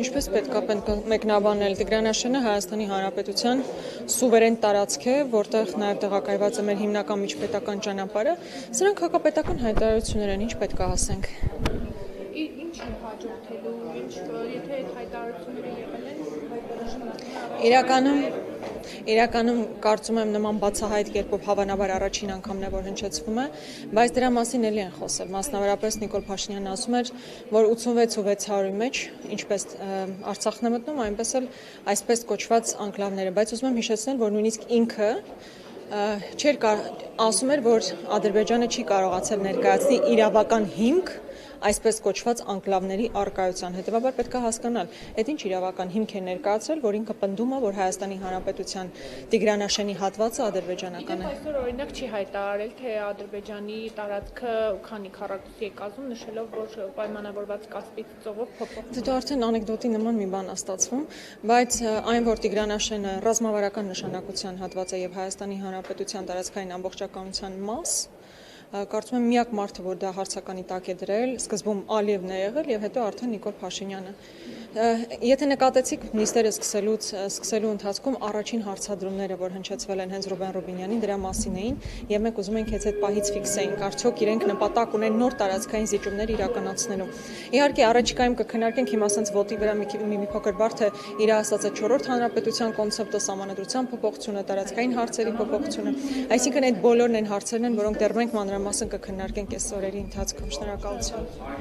Ինչպես պետք է մեկնաբանել, Տիգրան Աշենը Հայաստանի Հանրապետության սուվերեն տարածք է, որտեղ նաև տեղակայված է մեր հիմնական միջպետական ճանապարհը, սրանք հակապետական հայտարարություններ են, ինչ պետք է ասենք։ Ինչ է հաջորդելու, եթե այդ հայտարարությունները եղել են, Իրականում կարծում եմ նման բացահայտ կերպով հավանաբար առաջին անգամն է, որ հնչեցվում է, բայց դրա մասին էլի են խոսել, մասնավորապես Նիկոլ Փաշինյանն ասում էր, որ 86,600-ի մեջ, ինչպես Արցախն է մտնում, այնպես էլ այսպես կոչված անկլավները, բայց ուզում եմ հիշեցնել, որ նույնիսկ ինքը ասում էր, որ Ադրբեջանը չի կարողացել ներկայացնել իրավական հիմք այսպես կոչված անկլավների առկայության, հետևաբար պետք է հասկանալ, այդ ինչ իրավական հիմք է ներկայացրել, որ ինքը պնդում է, որ Հայաստանի Հանրապետության Տիգրան Աշենի հատվածը ադրբեջանական է։ Այսօր օրինակ չի հայտարարել, թե Ադրբեջանի տարածքը քանի քառակուսի է կազմում, նշելով, որ պայմանավորված Կասպից ծովով փոփոխ։ Դա արդեն անեկդոտի նման մի բան է ստացվում, բայց այն, որ Տիգրան Աշենը ռազմավարական նշանակության հատված է եւ Հայաստանի Հանրապետության տարածքային ամբողջականության մաս, կարծում եմ միակ մարդը, որ դա հարցականի տակ է դրել, սկզբում Ալիևն է եղել եւ հետո արդեն Նիկոլ Փաշինյանը։ Եթե նկատեցիք նիստերը սկսելու ընթացքում առաջին հարցադրումները, որ հնչեցվել են հենց Ռուբեն Ռուբինյանին, դրա մասին էին եւ մենք ուզում ենք հենց այդ պահից ֆիքսեինք, արդյոք իրենք նպատակ ունեն նոր տարածքային զիջումներ իրականացնելու։ Իհարկե առաջիկայում կքննարկենք հիմա ասենց ոտի վրա մի փոքր բարդ է իր ասած այդ 4-րդ հանրապետության կոնցեպտը, սահմանադրության փոփոխությունը, տարածքային հարցերի փոփոխությունը, այսինքն այդ բոլորն են հարցերն են, որոնք դեռ մենք մանրամասն կքննարկենք այս օրերի ընթացքում։ Շնորհակալություն։